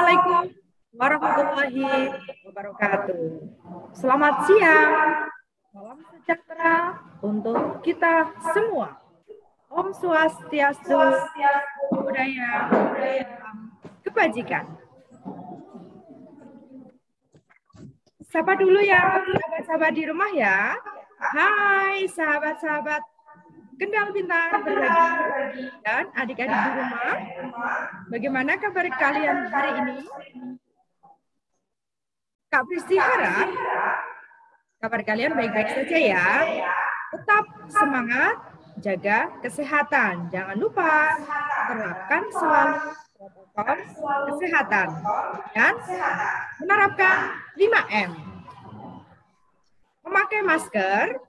Assalamualaikum warahmatullahi wabarakatuh. Selamat siang, salam sejahtera untuk kita semua. Om Swastiastu, budaya, kebajikan. Sapa dulu ya sahabat-sahabat di rumah ya. Hai sahabat-sahabat Kendal Pintar Berbagi dan adik-adik di rumah. Bagaimana kabar kalian hari ini? Kak Pristi harap kabar kalian baik-baik saja ya. Tetap semangat, jaga kesehatan. Jangan lupa terapkan selalu protokol kesehatan dan menerapkan 5M. Memakai masker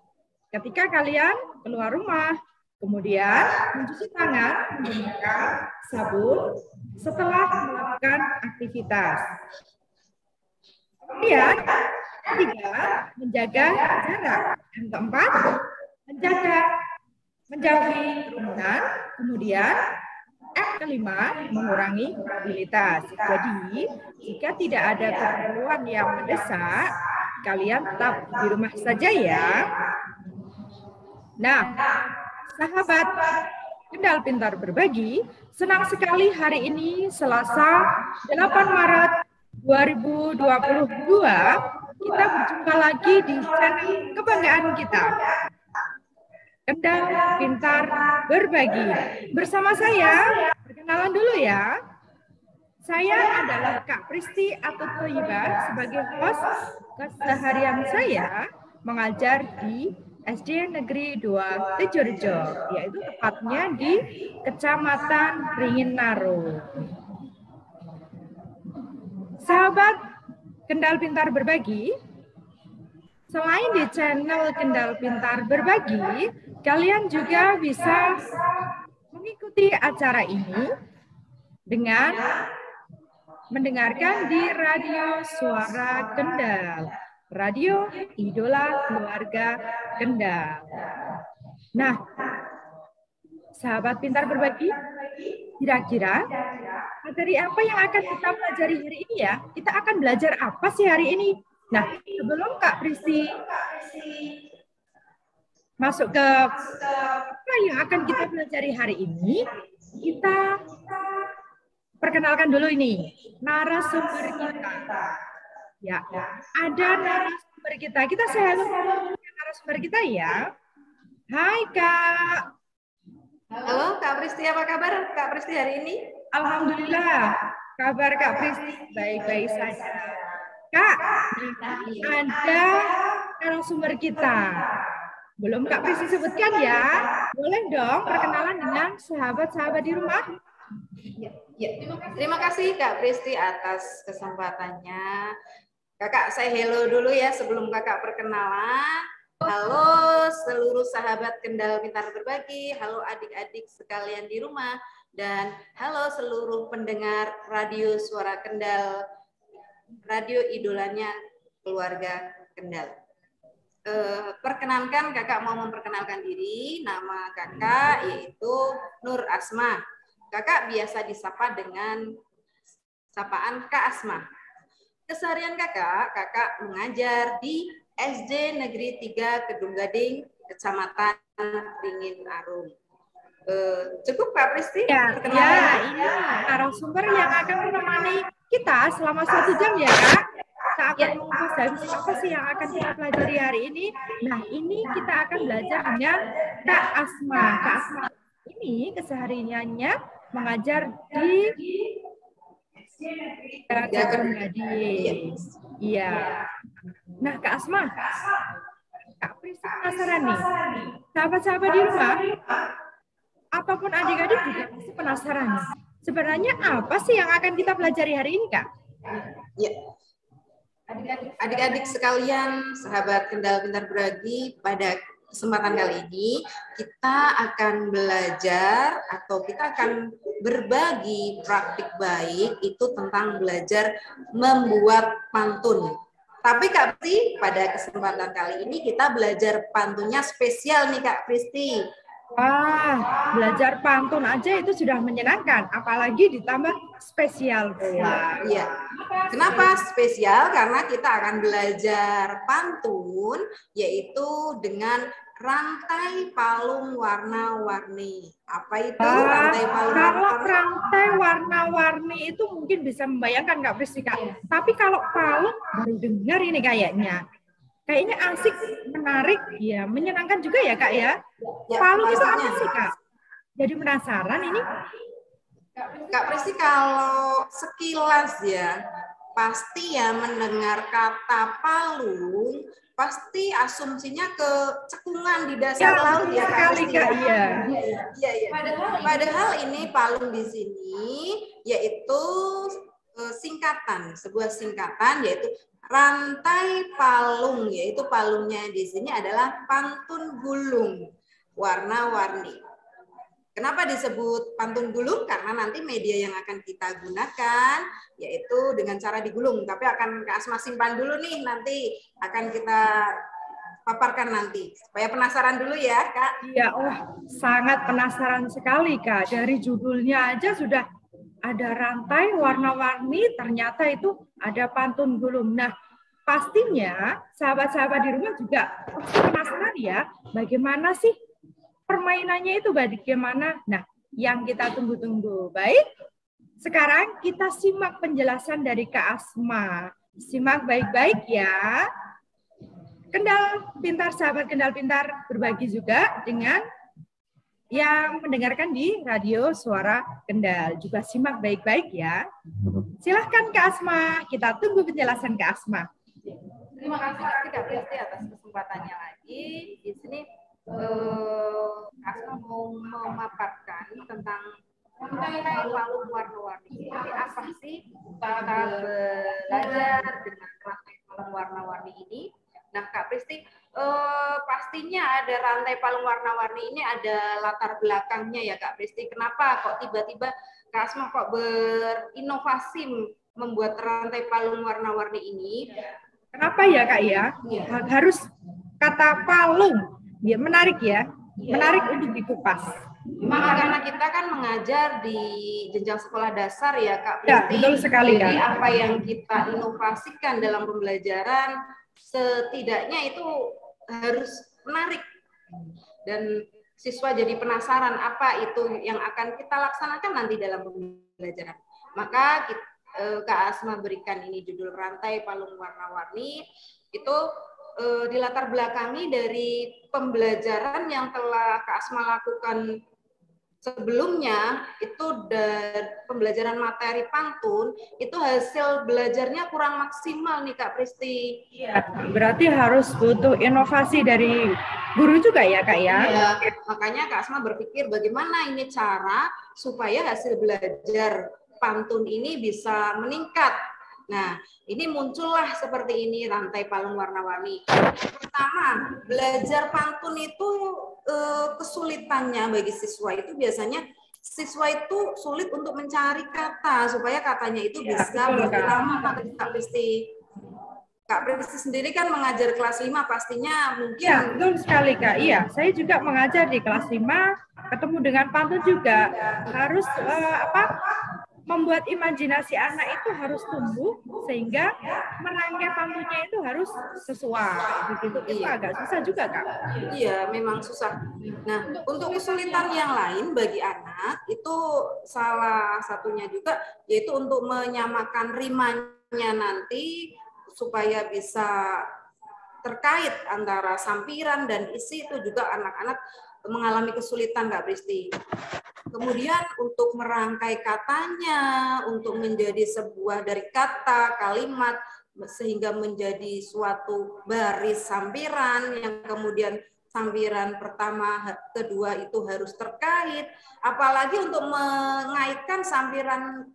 ketika kalian keluar rumah, kemudian mencuci tangan menggunakan sabun setelah melakukan aktivitas. Kemudian, ketiga, menjaga jarak. Yang keempat, menjauhi kerumunan. Kemudian, kelima, mengurangi mobilitas. Jadi, jika tidak ada keperluan yang mendesak, kalian tetap di rumah saja ya. Nah, sahabat Kendal Pintar Berbagi, senang sekali hari ini Selasa 8 Maret 2022 kita berjumpa lagi di channel kebanggaan kita. Kendal Pintar Berbagi. Bersama saya, perkenalan dulu ya. Saya adalah Kak Pristi atau Toyiba sebagai host keseharian saya mengajar di SD Negeri 2 Tejorejo, yaitu tepatnya di Kecamatan Ringinaro. Sahabat Kendal Pintar Berbagi, selain di channel Kendal Pintar Berbagi, kalian juga bisa mengikuti acara ini dengan mendengarkan di Radio Suara Kendal, Radio Idola Keluarga Kendal. Nah, sahabat pintar berbagi, kira-kira materi apa yang akan kita pelajari hari ini ya? Kita akan belajar apa sih hari ini? Nah, sebelum Kak Pristi masuk ke apa yang akan kita pelajari hari ini, kita perkenalkan dulu ini narasumber kita. Ya, ada narasumber kita. Kita say halo narasumber kita ya. Hai Kak. Halo Kak Pristi, apa kabar Kak Pristi hari ini? Alhamdulillah, kabar Kak Pristi baik-baik saja. Kak, ada narasumber kita. Belum Kak Pristi sebutkan ya. Boleh dong perkenalan dengan sahabat-sahabat di rumah? Ya. Terima kasih Kak Pristi atas kesempatannya. Kakak saya hello dulu ya sebelum kakak perkenalan. Halo seluruh sahabat Kendal Pintar Berbagi, halo adik-adik sekalian di rumah, dan halo seluruh pendengar Radio Suara Kendal, radio idolanya keluarga Kendal. Perkenankan kakak mau memperkenalkan diri, nama kakak yaitu Nur Asma. Kakak biasa disapa dengan sapaan Kak Asma. Keseharian kakak mengajar di SD Negeri 3 Kedung Gading, Kecamatan Ringin Arum. Cukup Kak Pristi? Ya, ini narasumber yang akan menemani kita selama 1 jam ya Kak. Kita akan mengupas dari apa sih yang akan kita pelajari hari ini. Nah, ini kita akan belajar dengan Kak Asma. Kak Asma ini kesehariannya mengajar di Kedung Gading. Iya. Nah, Kak Asma, Kak Pristi penasaran nih. Sahabat-sahabat di rumah, apapun adik-adik juga pasti penasaran. Sebenarnya apa sih yang akan kita pelajari hari ini, Kak? Ya. Adik-adik sekalian, sahabat Kendal Pintar Berbagi, pada kesempatan kali ini kita akan belajar atau kita akan berbagi praktik baik itu tentang belajar membuat pantun. Tapi Kak Pristi, pada kesempatan kali ini kita belajar pantunnya spesial nih Kak Pristi. Wah, belajar pantun aja itu sudah menyenangkan, apalagi ditambah spesial pula. Iya. Kenapa spesial? Karena kita akan belajar pantun, yaitu dengan rantai palung warna-warni. Apa itu rantai palung Kalau warna-warni? rantai warna-warni itu mungkin bisa membayangkan Kak Pristika. Tapi kalau palung baru dengar ini kayaknya. Kayaknya asik, menarik, ya menyenangkan juga ya Kak ya. Ya, Palung itu pastinya. apa sih Kak? Jadi penasaran ini. Kak Pristi, kalau sekilas ya, pasti ya mendengar kata palung, pasti asumsinya ke cekungan di dasar laut ya Kak Pristi. Kak, iya. Iya, iya. Padahal ini palung di sini yaitu singkatan, sebuah singkatan yaitu rantai palung, yaitu palungnya di sini adalah pantun gulung warna-warni. Kenapa disebut pantun gulung? Karena nanti media yang akan kita gunakan yaitu dengan cara digulung. Tapi akan Kak Asma simpan dulu nih, nanti akan kita paparkan nanti. Supaya penasaran dulu ya Kak. Iya, sangat penasaran sekali Kak. Dari judulnya aja sudah ada rantai warna-warni, ternyata itu ada pantun gulung. Nah, pastinya sahabat-sahabat di rumah juga pasti penasaran ya, bagaimana sih permainannya itu, bagaimana? Nah, yang kita tunggu-tunggu. Baik, sekarang kita simak penjelasan dari Kak Asma. Simak baik-baik ya. Kendal Pintar, sahabat Kendal Pintar, berbagi juga dengan yang mendengarkan di radio Suara Kendal. Juga simak baik-baik ya. Silahkan Kak Asma, kita tunggu penjelasan Kak Asma. Terima kasih Kak Pristi atas kesempatannya lagi. Di sini Asma mau memaparkan tentang rantai palung warna-warni. Jadi apa sih kita belajar dengan rantai palung warna-warni ini? Nah, Kak Pristi, pastinya ada rantai palung warna-warni ini ada latar belakangnya ya Kak Pristi. Kenapa kok tiba-tiba Kak Asma kok berinovasi membuat rantai palung warna-warni ini? Kenapa ya Kak ya? Harus kata palung. Ya, menarik ya. Menarik untuk dikupas. Karena kita kan mengajar di jenjang sekolah dasar ya Kak Pristi. Ya, betul sekali Kak. Jadi apa yang kita inovasikan dalam pembelajaran setidaknya itu harus menarik dan siswa jadi penasaran apa itu yang akan kita laksanakan nanti dalam pembelajaran. Maka Kak Asma berikan ini judul rantai palung warna-warni, itu dilatar belakangi dari pembelajaran yang telah Kak Asma lakukan sebelumnya. Itu dari pembelajaran materi pantun itu hasil belajarnya kurang maksimal nih Kak Pristi. Iya, berarti harus butuh inovasi dari guru juga ya Kak ya? Iya, makanya Kak Asma berpikir bagaimana ini cara supaya hasil belajar pantun ini bisa meningkat. Nah, ini muncullah seperti ini rantai palung warna-warni. Pertama, belajar pantun itu kesulitannya bagi siswa itu biasanya siswa itu sulit untuk mencari kata supaya katanya itu bisa berlama. Kak Pristi. Kak Pristi sendiri kan mengajar kelas 5 pastinya mungkin. Ya, betul sekali Kak. Iya, saya juga mengajar di kelas 5, ketemu dengan pantun juga. Harus membuat imajinasi anak itu harus tumbuh sehingga merangkai pantunnya itu harus sesuai. Begitu. Itu agak susah juga Kak. Iya, memang susah. Nah, untuk kesulitan yang lain bagi anak itu salah satunya juga yaitu untuk menyamakan rimanya nanti supaya bisa terkait antara sampiran dan isi, itu juga anak-anak mengalami kesulitan Kak Pristi. Kemudian untuk merangkai katanya, untuk menjadi sebuah dari kata, kalimat, sehingga menjadi suatu baris sampiran, yang kemudian sampiran pertama, kedua itu harus terkait. Apalagi untuk mengaitkan sampiran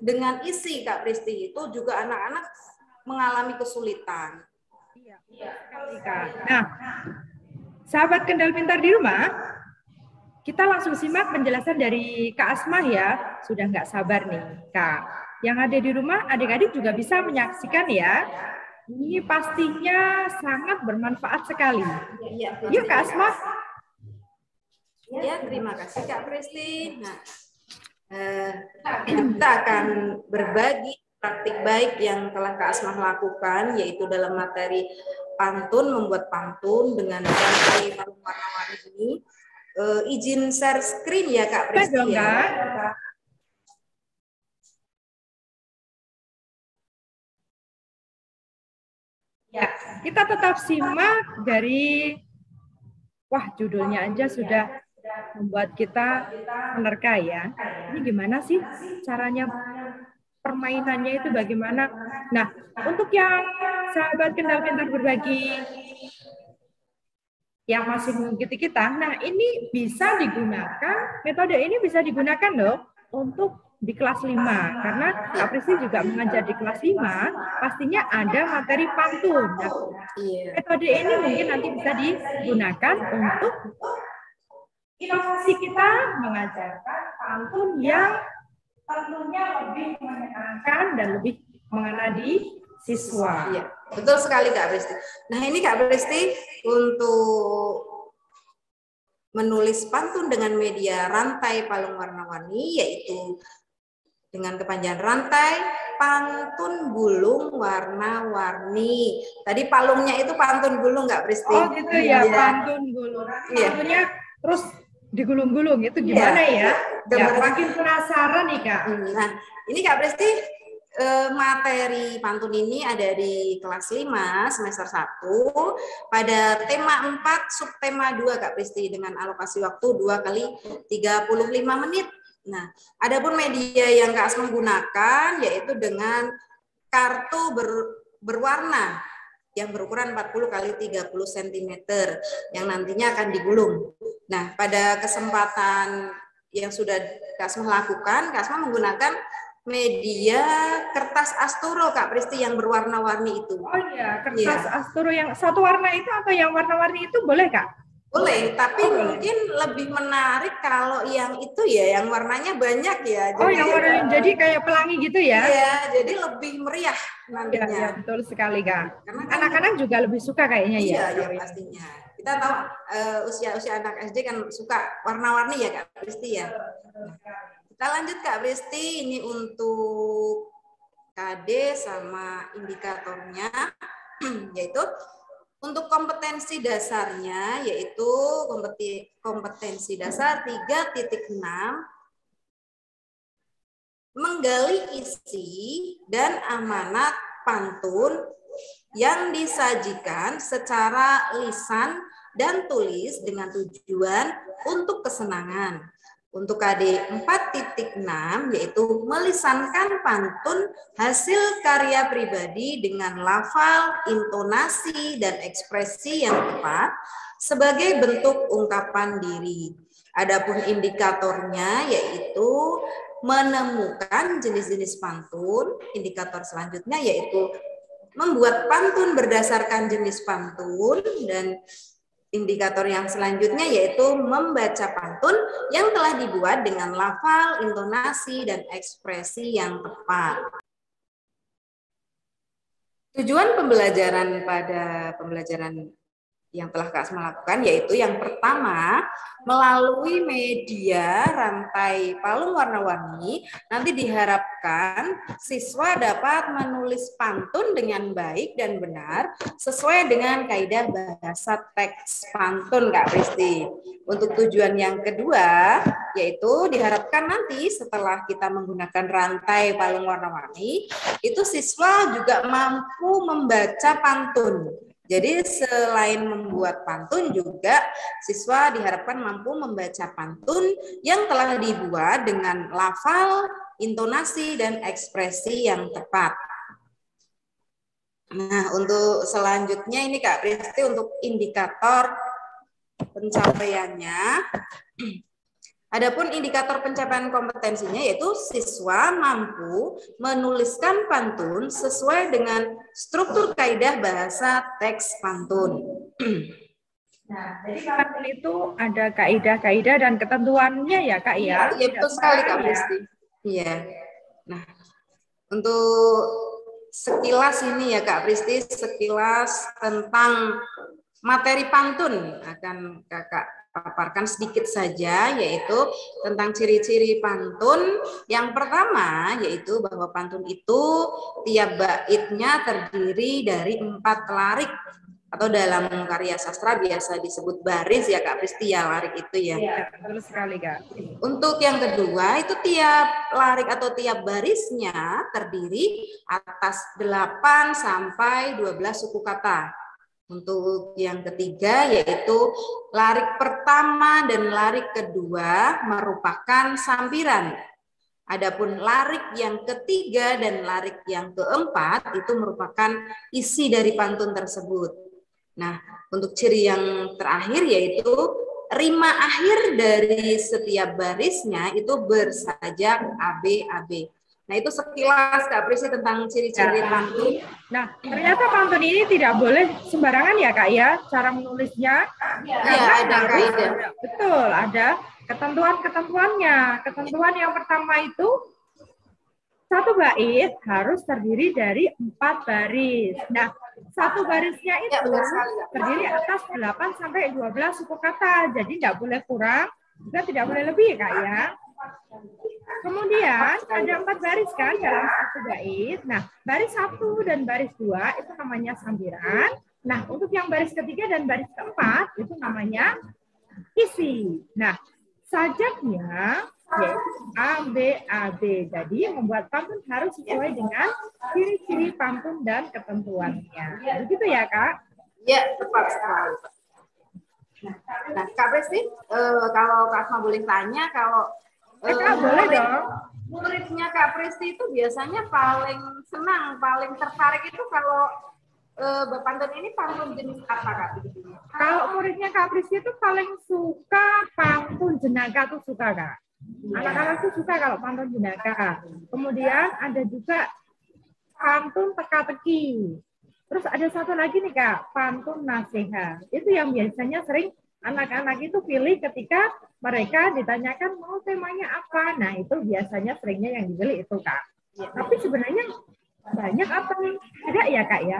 dengan isi Kak Pristi, itu juga anak-anak mengalami kesulitan. Iya, Kak. Nah, sahabat Kendal Pintar di rumah, kita langsung simak penjelasan dari Kak Asma ya. Sudah nggak sabar nih, Kak. Yang ada di rumah, adik-adik juga bisa menyaksikan ya. Ini pastinya sangat bermanfaat sekali. Yuk Kak Asma. Ya, terima kasih Kak Pristi. Nah, kita akan berbagi praktik baik yang telah Kak Asmah lakukan, yaitu dalam materi pantun, membuat pantun dengan rantai warna-warni ini. Izin share screen ya Kak Pristi ya. Ya, kita tetap simak dari, wah judulnya aja sudah membuat kita menerka ya. Ini gimana sih caranya permainannya itu bagaimana? Nah, untuk yang sahabat Kendal Pintar Berbagi yang masih mengikuti kita, nah ini bisa digunakan, metode ini bisa digunakan loh untuk di kelas 5, karena Kak Pristi juga mengajar di kelas 5, pastinya ada materi pantun. Nah, metode ini mungkin nanti bisa digunakan untuk inovasi kita mengajarkan pantun yang tentunya lebih menyenangkan dan lebih mengena di siswa. Iya, betul sekali Kak Pristi. Nah ini Kak Pristi untuk menulis pantun dengan media rantai palung warna-warni, yaitu dengan kepanjangan rantai pantun gulung warna-warni. Tadi palungnya itu pantun gulung nggak Pristi? Oh gitu ya, pantun gulung. Pantunnya terus digulung-gulung, itu gimana ya? Ya, makin penasaran nih Kak. Nah, ini Kak Pristi, materi pantun ini ada di kelas 5 semester 1 pada tema 4 subtema 2 Kak Pristi, dengan alokasi waktu 2 kali 35 menit. Nah, adapun media yang Kak Asma gunakan yaitu dengan kartu berwarna yang berukuran 40 kali 30 cm yang nantinya akan digulung. Nah, pada kesempatan yang sudah Kak Asma lakukan, Kak Asma menggunakan media kertas asturo Kak Pristi yang berwarna-warni itu. Oh iya, kertas asturo yang satu warna itu atau yang warna-warni itu boleh Kak? Boleh, tapi mungkin lebih menarik kalau yang itu ya, yang warnanya banyak ya. Jadi, yang warnanya jadi kayak pelangi gitu ya? Iya, jadi lebih meriah nantinya. Iya, betul sekali Kak. Karena anak-anak juga lebih suka kayaknya ya. Iya, pastinya. Kita tahu usia anak SD kan suka warna-warni ya Kak Pristi ya. Kita lanjut Kak Pristi, ini untuk KD sama indikatornya, yaitu untuk kompetensi dasarnya, yaitu kompetensi dasar 3.6, menggali isi dan amanat pantun yang disajikan secara lisan dan tulis dengan tujuan untuk kesenangan. Untuk KD 4.6 yaitu melisankan pantun hasil karya pribadi dengan lafal, intonasi, dan ekspresi yang tepat sebagai bentuk ungkapan diri. Adapun indikatornya yaitu menemukan jenis-jenis pantun. Indikator selanjutnya yaitu membuat pantun berdasarkan jenis pantun, dan indikator yang selanjutnya yaitu membaca pantun yang telah dibuat dengan lafal, intonasi, dan ekspresi yang tepat. Tujuan pembelajaran pada pembelajaran yang telah Kak Asma lakukan yaitu yang pertama, melalui media rantai palung warna-warni, nanti diharapkan siswa dapat menulis pantun dengan baik dan benar sesuai dengan kaidah bahasa teks pantun Kak Pristi. Untuk tujuan yang kedua, yaitu diharapkan nanti setelah kita menggunakan rantai palung warna-warni, itu siswa juga mampu membaca pantun. Jadi selain membuat pantun juga siswa diharapkan mampu membaca pantun yang telah dibuat dengan lafal, intonasi, dan ekspresi yang tepat. Nah, untuk selanjutnya ini Kak Pristi untuk indikator pencapaiannya. Adapun indikator pencapaian kompetensinya yaitu siswa mampu menuliskan pantun sesuai dengan struktur kaidah bahasa teks pantun. Nah, jadi pantun itu ada kaidah-kaidah dan ketentuannya ya Kak ya? Iya, betul sekali Kak Pristi. Iya. Nah, untuk sekilas ini ya Kak Pristi, sekilas tentang materi pantun akan Kakak paparkan sedikit saja, yaitu tentang ciri-ciri pantun. Yang pertama yaitu bahwa pantun itu tiap baitnya terdiri dari 4 larik, atau dalam karya sastra biasa disebut baris ya Kak Pristi ya, larik itu ya. Iya, betul sekali Kak. Untuk yang kedua itu tiap larik atau tiap barisnya terdiri atas 8 sampai 12 suku kata. Untuk yang ketiga yaitu larik pertama dan larik kedua merupakan sampiran. Adapun larik yang ketiga dan larik yang keempat itu merupakan isi dari pantun tersebut. Nah, untuk ciri yang terakhir yaitu rima akhir dari setiap barisnya itu bersajak AB-AB. Nah, itu sekilas Kak Prisi tentang ciri-ciri pantun. Nah, ternyata pantun ini tidak boleh sembarangan ya Kak ya, cara menulisnya. Iya, ada kaidah. Betul, ada ketentuan-ketentuannya. Ketentuan yang pertama itu satu bait harus terdiri dari 4 baris. Nah, satu barisnya itu terdiri atas 8 sampai 12 suku kata. Jadi tidak boleh kurang, juga tidak boleh lebih Kak ya. Kemudian ada 4 baris kan dalam satu bait. Nah, baris 1 dan baris 2 itu namanya sambiran. Nah, untuk yang baris ketiga dan baris keempat itu namanya isi. Nah, sajaknya yaitu AB-AB. Jadi membuat pantun harus sesuai dengan ciri-ciri pantun dan ketentuannya. Begitu ya Kak? Ya, tepat sekali. Nah, Kak Presti, kalau Kak Asma boleh tanya, kalau Kak, boleh dong. Muridnya Kak Presti itu biasanya paling senang, paling tertarik itu kalau pantun ini pantun jenis apa Kak? Kalau muridnya Kak Presti itu paling suka pantun jenaka tuh suka Kak. Anak-anak tuh suka kalau pantun jenaka. Kemudian ada juga pantun teka-teki. Terus ada satu lagi nih Kak, pantun nasihat. Itu yang biasanya sering anak-anak itu pilih ketika mereka ditanyakan mau temanya apa. Nah, itu biasanya seringnya yang dipilih itu Kak. Tapi sebenarnya banyak apa nih? Tidak ya Kak ya?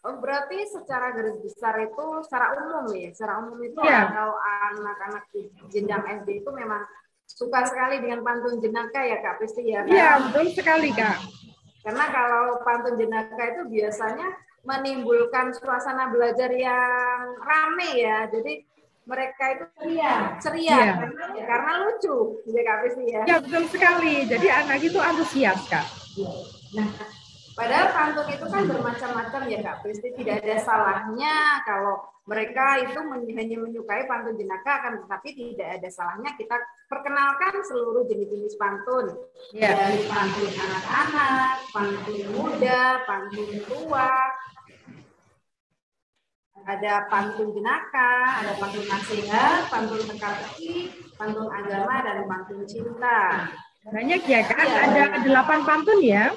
Oh, berarti secara garis besar itu secara umum ya. Secara umum itu ya. Kalau anak-anak jenjang SD itu memang suka sekali dengan pantun jenaka ya Kak Pristi ya. Iya, betul sekali Kak. Karena kalau pantun jenaka itu biasanya menimbulkan suasana belajar yang rame ya. Jadi mereka itu ceria karena lucu ya Kak Pristi ya. Ya, betul sekali. Jadi anak itu antusias Kak. Nah, padahal pantun itu kan bermacam-macam ya Kak Pristi. Tidak ada salahnya kalau mereka itu hanya menyukai pantun jenaka, akan tetapi tidak ada salahnya kita perkenalkan seluruh jenis-jenis pantun. Dari pantun anak-anak, pantun muda, pantun tua, ada pantun jenaka, ada pantun nasihat, pantun teka-teki, pantun agama, dan pantun cinta. Banyak ya kan? Ada 8 pantun ya.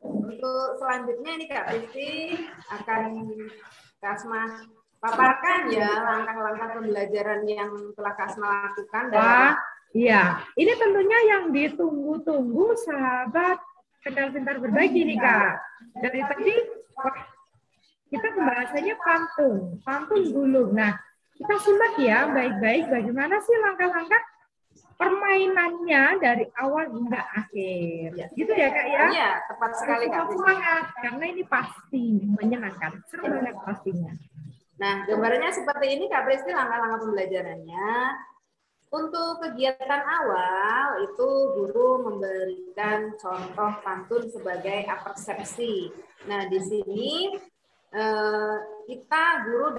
Untuk selanjutnya ini Kak Pristi akan Kak Asma paparkan ya langkah-langkah pembelajaran yang telah Kak Asma lakukan. Wah, iya. Ini tentunya yang ditunggu-tunggu sahabat Pintar-Pintar Berbagi nih Kak. Dari tadi kita pembahasannya pantun gulung. Nah, kita simak ya baik-baik bagaimana sih langkah-langkah permainannya dari awal hingga akhir. Gitu ya Kak ya? Iya, tepat sekali Kak. Semangat, karena ini pasti menyenangkan. Seru banget pastinya. Nah, gambarnya seperti ini Kak Pristi langkah-langkah pembelajarannya. Untuk kegiatan awal itu guru memberikan contoh pantun sebagai apersepsi. Nah, di sini guru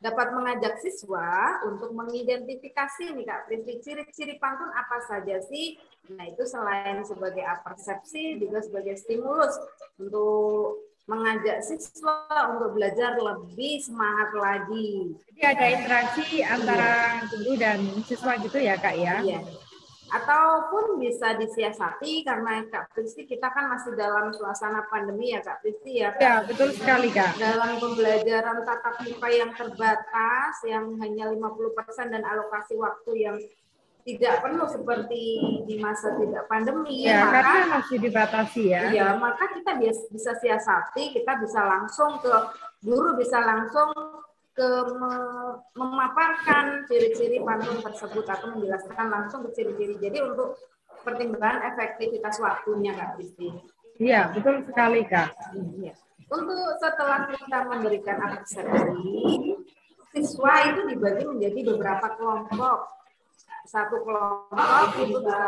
dapat mengajak siswa untuk mengidentifikasi nih Kak Pristi ciri-ciri pantun apa saja sih. Nah, itu selain sebagai apersepsi juga sebagai stimulus untuk mengajak siswa untuk belajar lebih semangat lagi. Jadi ada interaksi antara guru dan siswa gitu ya Kak ya? Iya. Ataupun bisa disiasati karena Kak Pristi kita kan masih dalam suasana pandemi ya Kak Pristi ya. Ya, betul sekali Kak. Dalam pembelajaran tatap muka yang terbatas yang hanya 50% dan alokasi waktu yang tidak penuh seperti di masa tidak pandemi. Ya, karena masih dibatasi ya. Iya, maka kita bisa siasati, kita bisa langsung ke guru bisa langsung memaparkan ciri-ciri pantun tersebut atau menjelaskan langsung ke ciri-ciri. Jadi untuk pertimbangan efektivitas waktunya, Kak Kristi. Iya, betul sekali, Kak. Iya. Untuk setelah kita memberikan persepsi, siswa itu dibagi menjadi beberapa kelompok. Satu kelompok itu bisa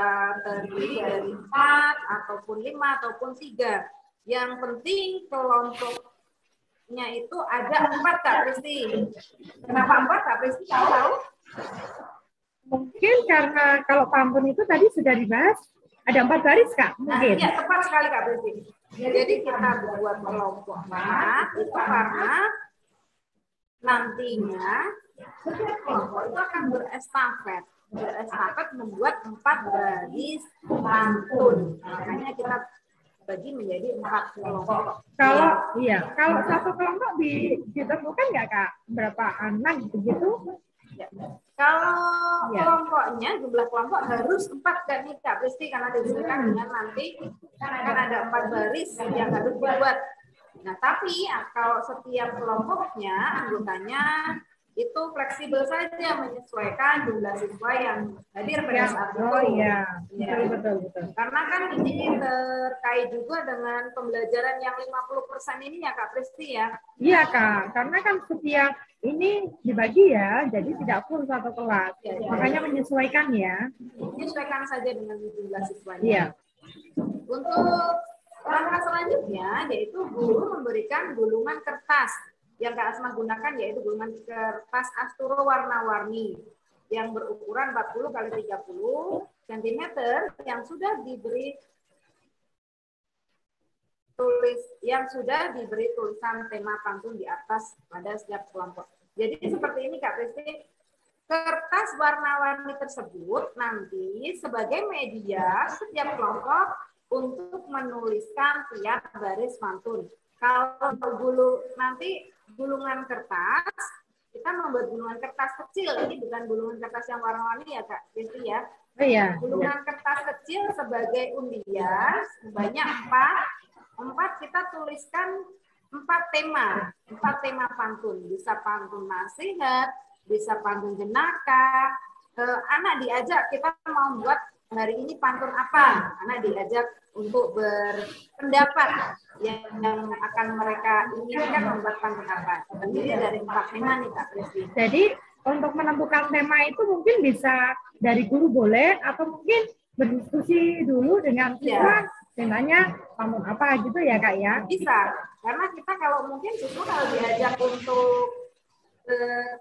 terdiri dari 4 ataupun 5 ataupun 3. Yang penting kelompoknya itu ada 4, Kak Kristi. Kenapa 4, Kak Kristi? Tahu? Mungkin karena kalau pantun itu tadi sudah dibahas, ada 4 baris, Kak? Mungkin. Nah, iya, tepat sekali, Kak Kristi. Jadi kita buat kelompok 4 itu karena nantinya setiap kelompok itu akan berestafet membuat 4 baris pantun. Makanya kita bagi menjadi 4 kelompok. Kalau satu kelompok ditentukan nggak, Kak? Berapa anak begitu? Ya. Kalau kelompoknya, jumlah kelompok harus 4 kan nih, Kak Kristi, karena disesuaikan dengan nanti kan ada 4 baris yang harus dibuat. Nah, tapi kalau setiap kelompoknya anggotanya itu fleksibel saja menyesuaikan jumlah siswa yang hadir pada saat itu. Betul. Karena kan ini terkait juga dengan pembelajaran yang 50% ini ya, Kak Kristi ya. Iya, Kak. Karena kan setiap ini dibagi ya, jadi tidak full satu kelas. Makanya menyesuaikan ya. Menyesuaikan saja dengan jumlah siswanya. Iya. Untuk langkah selanjutnya yaitu guru memberikan gulungan kertas. Yang Kak Asma gunakan yaitu gulungan kertas asturo warna-warni yang berukuran 40 x 30 cm yang sudah diberi tulisan tema pantun di atas pada setiap kelompok. Jadi seperti ini, Kak Kristi. Kertas warna-warni tersebut nanti sebagai media setiap kelompok untuk menuliskan tiap baris pantun. Kalau nanti gulungan kertas, kita membuat gulungan kertas kecil. Ini bukan gulungan kertas yang warna-warni ya, Kak Kristi ya. Iya. Gulungan kertas kecil sebagai undian, sebanyak 4 kita tuliskan 4 tema pantun. Bisa pantun nasihat, bisa pantun jenaka. Anak diajak, kita mau buat hari ini pantun apa? Anak diajak untuk berpendapat yang akan mereka inginkan membuat pantun apa. Terdiri dari 4 tema nih, Kak Kristi. Jadi untuk menentukan tema itu mungkin bisa dari guru boleh atau mungkin berdiskusi dulu dengan siswa. Temanya pantun apa gitu ya, Kak ya? Bisa. Karena kita kalau mungkin siswa kalau diajak untuk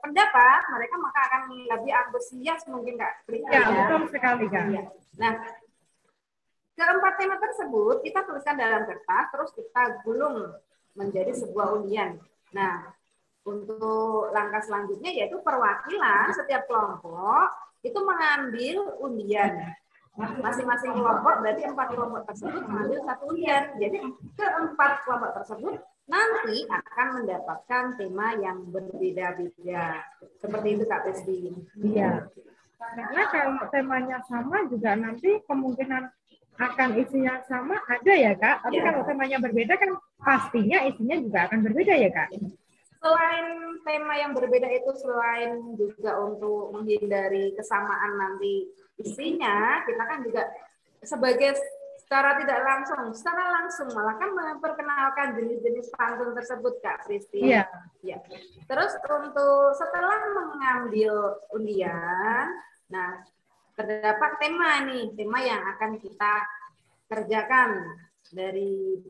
pendapat, mereka maka akan lebih antusias mungkin, Kak Kristi. Ya, betul sekali, Kak. Ya. Nah, keempat tema tersebut kita tuliskan dalam kertas, terus kita gulung menjadi sebuah undian. Nah, untuk langkah selanjutnya yaitu perwakilan setiap kelompok itu mengambil undian. Masing-masing kelompok, berarti 4 kelompok tersebut mengambil 1 undian. Jadi keempat kelompok tersebut nanti akan mendapatkan tema yang berbeda-beda. Seperti itu, Kak Kristi. Iya. Karena kalau temanya sama juga nanti kemungkinan akan isinya sama ada ya, Kak. Tapi kalau temanya berbeda kan pastinya isinya juga akan berbeda ya, Kak. Selain tema yang berbeda itu, selain juga untuk menghindari kesamaan nanti isinya, kita kan juga sebagai secara langsung malah kan memperkenalkan jenis-jenis pantun tersebut, Kak Kristi. Iya. Ya. Terus untuk setelah mengambil undian, nah terdapat tema yang akan kita kerjakan dari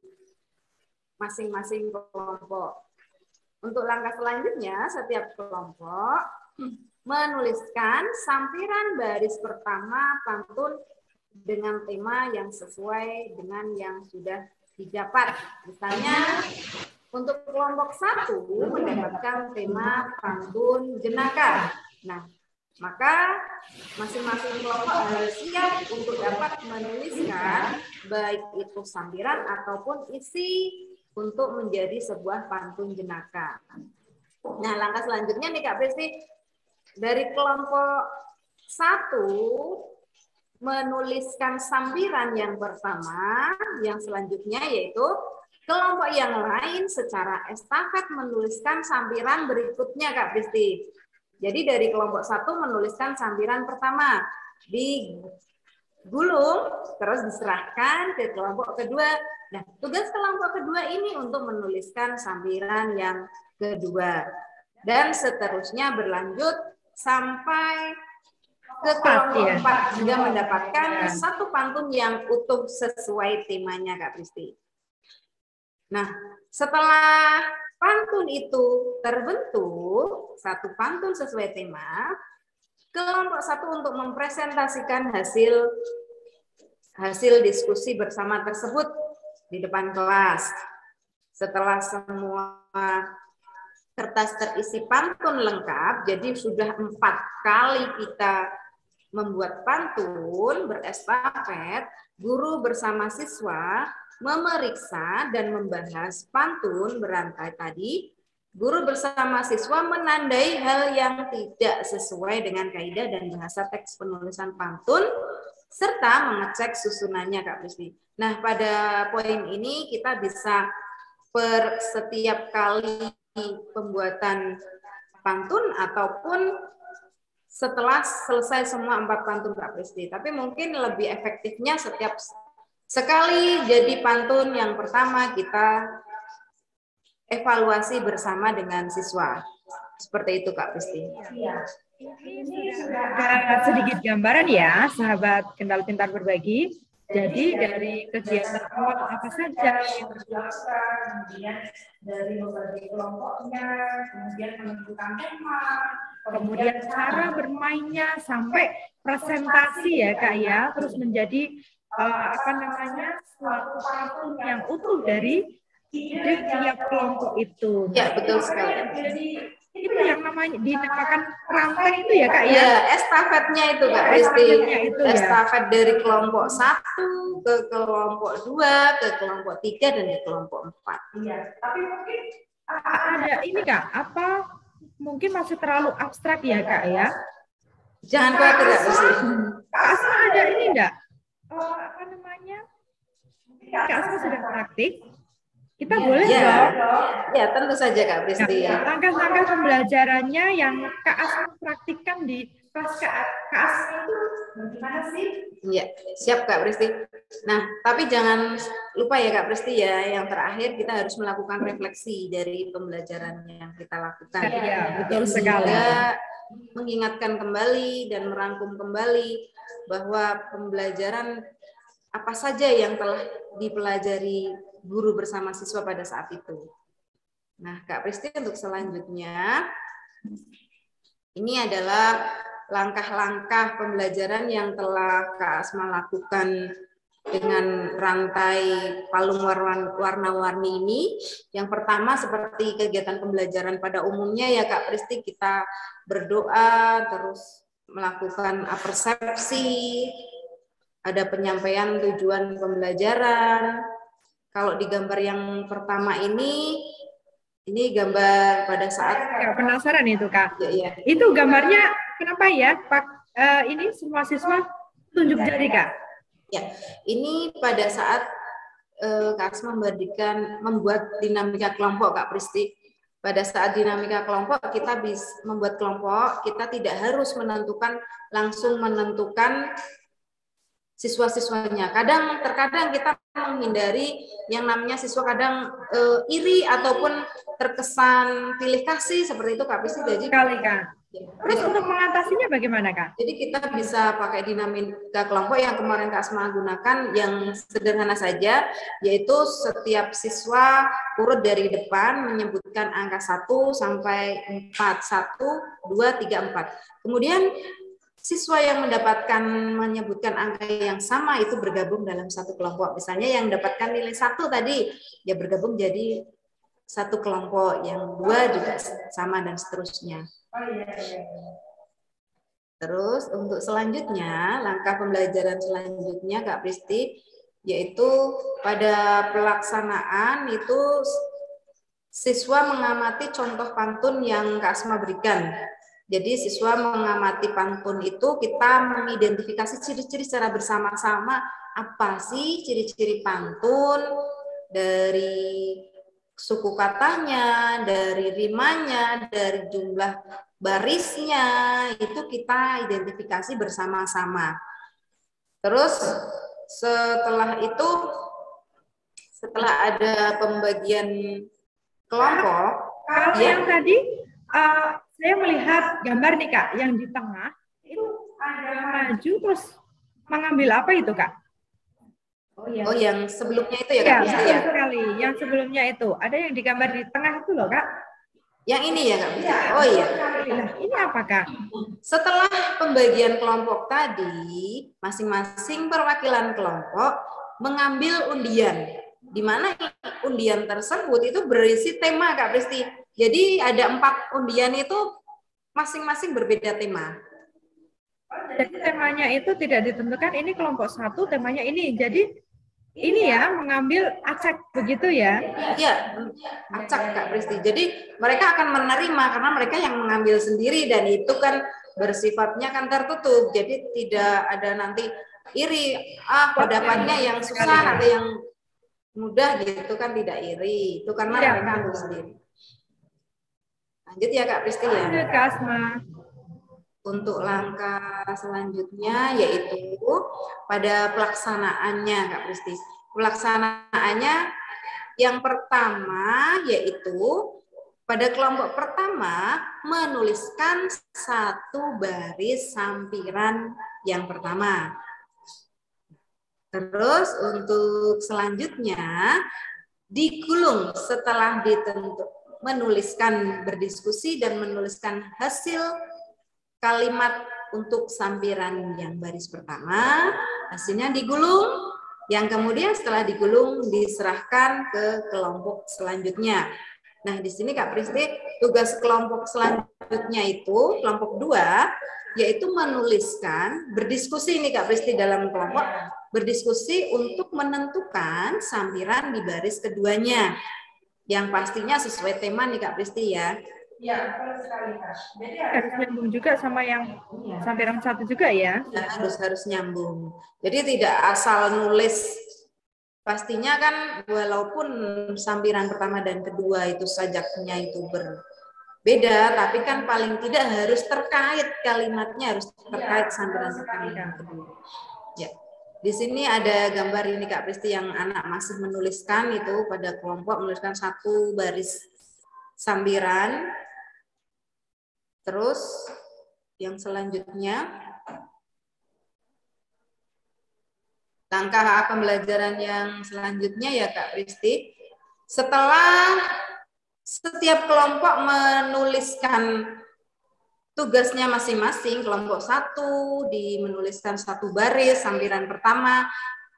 masing-masing kelompok. Untuk langkah selanjutnya, setiap kelompok menuliskan sampiran baris pertama pantun dengan tema yang sesuai dengan yang sudah didapat. Misalnya, untuk kelompok 1 mendapatkan tema pantun jenaka. Nah, maka masing-masing kelompok harus siap untuk dapat menuliskan baik itu sampiran ataupun isi untuk menjadi sebuah pantun jenaka. Nah, langkah selanjutnya nih, Kak Kristi, dari kelompok 1 menuliskan sampiran yang pertama, yang selanjutnya yaitu Kelompok yang lain secara estafet menuliskan sampiran berikutnya, Kak Pristi. Jadi dari kelompok 1 menuliskan sampiran pertama, digulung, terus diserahkan ke kelompok kedua. Nah, tugas kelompok kedua ini untuk menuliskan sampiran yang kedua. Dan seterusnya berlanjut sampai ke kelompok 4 hingga mendapatkan satu pantun yang utuh sesuai temanya, Kak Pristi. Nah, setelah pantun itu terbentuk, satu pantun sesuai tema, kelompok 1 untuk mempresentasikan hasil diskusi bersama tersebut di depan kelas. Setelah semua kertas terisi pantun lengkap, jadi sudah 4 kali kita membuat pantun berestafet, guru bersama siswa memeriksa dan membahas pantun berantai tadi. Guru bersama siswa menandai hal yang tidak sesuai dengan kaidah dan bahasa teks penulisan pantun, serta mengecek susunannya, Kak Pristi. Nah, pada poin ini kita bisa per setiap kali pembuatan pantun ataupun setelah selesai semua 4 pantun, Kak Pristi. Tapi mungkin lebih efektifnya setiap sekali jadi pantun yang pertama kita evaluasi bersama dengan siswa. Seperti itu, Kak Pristi. Ini sudah ada sedikit gambaran ya, sahabat Kendal Pintar Berbagi. Jadi dari kegiatan awal apa saja yang dilakukan, kemudian dari membagi kelompoknya, kemudian menentukan tema, kemudian cara bermainnya sampai presentasi ya Kak ya, terus menjadi suatu pantun yang utuh dari ide tiap kelompok itu. Ya, betul sekali. Jadi itu yang namanya dinamakan rantai itu ya Kak ya? Ya, estafetnya itu Kak Pristi. Estafet dari kelompok 1 ke kelompok 2, ke kelompok 3 dan ke kelompok 4. Iya, tapi mungkin ada ini Kak, apa mungkin masih terlalu abstrak ya Kak ya? Jangan khawatir Kak Pristi. Kak Asma ada ini enggak? Kak Asma sudah praktik? Kita boleh dong? Ya, tentu saja Kak Pristi. Langkah-langkah pembelajarannya yang Kak Asma praktikkan di kelas Kak Asma itu bagaimana sih? Ya, siap Kak Pristi. Nah, tapi jangan lupa ya Kak Pristi ya, yang terakhir kita harus melakukan refleksi dari pembelajaran yang kita lakukan. Iya, betul sekali. Juga mengingatkan kembali dan merangkum kembali bahwa pembelajaran apa saja yang telah dipelajari guru bersama siswa pada saat itu. Nah, Kak Pristi untuk selanjutnya, ini adalah langkah-langkah pembelajaran yang telah Kak Asma lakukan dengan rantai palung warna-warni ini. Yang pertama seperti kegiatan pembelajaran pada umumnya ya Kak Pristi, kita berdoa, terus melakukan persepsi, ada penyampaian tujuan pembelajaran. Kalau di gambar yang pertama ini gambar pada saat penasaran itu Kak. Ya. Itu gambarnya kenapa ya Pak? Ini semua siswa tunjuk jari Kak. Ya, ini pada saat Kak Asma membuat dinamika kelompok Kak Pristi. Pada saat dinamika kelompok kita bisa membuat kelompok, kita tidak harus langsung menentukan siswa-siswanya. Terkadang kita menghindari yang namanya siswa kadang iri ataupun terkesan pilih kasih seperti itu Kak Pristi. Jadi Kak. Terus untuk mengatasinya bagaimana Kak? Jadi kita bisa pakai dinamika kelompok yang kemarin Kak Asma gunakan yang sederhana saja, yaitu setiap siswa urut dari depan menyebutkan angka 1 sampai 4, 1, 2, 3, 4. Kemudian siswa yang menyebutkan angka yang sama itu bergabung dalam satu kelompok. Misalnya yang mendapatkan nilai 1 tadi, ya bergabung jadi satu kelompok, yang 2 juga sama dan seterusnya. Terus untuk selanjutnya, langkah pembelajaran selanjutnya Kak Pristi, yaitu pada pelaksanaan itu siswa mengamati contoh pantun yang Kak Asma berikan. Jadi siswa mengamati pantun itu, kita mengidentifikasi ciri-ciri secara bersama-sama, apa sih ciri-ciri pantun, dari suku katanya, dari rimanya, dari jumlah barisnya, itu kita identifikasi bersama-sama. Terus setelah itu, setelah ada pembagian kelompok, kalau yang tadi saya melihat gambar nih Kak, yang di tengah itu ada maju terus mengambil apa itu Kak? Oh, yang sebelumnya itu ya Kak? Kak? Iya, sekali. Yang sebelumnya itu ada yang digambar di tengah itu loh Kak. Yang ini ya Kak? Oh iya. Nah, ini apa Kak? Setelah pembagian kelompok tadi, masing-masing perwakilan kelompok mengambil undian, di mana undian tersebut itu berisi tema Kak Pristi. Jadi ada 4 undian itu masing-masing berbeda tema. Jadi temanya itu tidak ditentukan, ini kelompok 1 temanya ini. Jadi ini ya mengambil acak begitu ya? Iya, acak Kak Pristi. Jadi mereka akan menerima karena mereka yang mengambil sendiri dan itu kan bersifatnya kan tertutup. Jadi tidak ada nanti iri, pendapatnya yang susah atau yang mudah gitu kan, tidak iri. Itu karena mereka ambil sendiri. Lanjut ya Kak Pristi ya. Lanjut Kak Asma. Untuk langkah selanjutnya yaitu pada pelaksanaannya Kak Pristi. Pelaksanaannya yang pertama yaitu pada kelompok pertama menuliskan 1 baris sampiran yang pertama. Terus untuk selanjutnya digulung setelah menuliskan, berdiskusi dan menuliskan hasil kalimat untuk sampiran yang baris pertama, hasilnya digulung, yang kemudian setelah digulung diserahkan ke kelompok selanjutnya. Nah, di sini Kak Pristi, tugas kelompok selanjutnya itu, kelompok 2, yaitu menuliskan, berdiskusi ini Kak Pristi dalam kelompok, berdiskusi untuk menentukan sampiran di baris keduanya, yang pastinya sesuai tema nih Kak Pristi ya. Ya, betul sekali Kak. Jadi harus nyambung juga sama yang sampiran 1 juga ya? Ya, harus nyambung. Jadi tidak asal nulis. Pastinya kan walaupun sampiran pertama dan kedua itu sajaknya itu berbeda, tapi kan paling tidak harus terkait kalimatnya, harus terkait sampiran pertama dan kedua. Ya. Di sini ada gambar ini Kak Pristi yang anak masih menuliskan itu pada kelompok menuliskan 1 baris sampiran. Terus yang selanjutnya langkah pembelajaran yang selanjutnya ya Kak Pristi. Setelah setiap kelompok menuliskan tugasnya masing-masing, kelompok 1 menuliskan 1 baris sampiran pertama,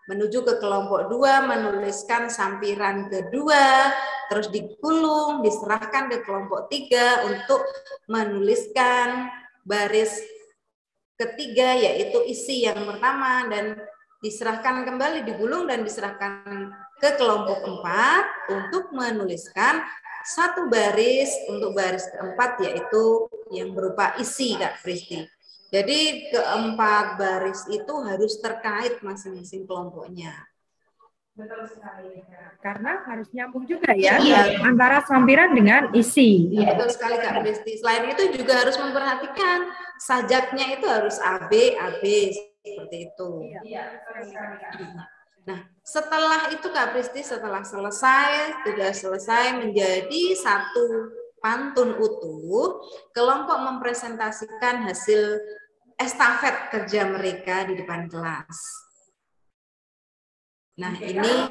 menuju ke kelompok 2 menuliskan sampiran kedua, terus digulung, diserahkan ke kelompok 3 untuk menuliskan baris ketiga yaitu isi yang pertama, dan diserahkan kembali, digulung dan diserahkan ke kelompok 4 untuk menuliskan 1 baris untuk baris keempat yaitu yang berupa isi Kak Pristi. Jadi keempat baris itu harus terkait masing-masing kelompoknya. Betul sekali. Karena harus nyambung juga ya, antara sampiran dengan isi. Betul sekali Kak Pristi. Selain itu juga harus memperhatikan sajaknya itu harus AB, seperti itu. Nah, setelah itu Kak Pristi, setelah sudah selesai menjadi 1 pantun utuh, kelompok mempresentasikan hasil estafet kerja mereka di depan kelas. Nah, ini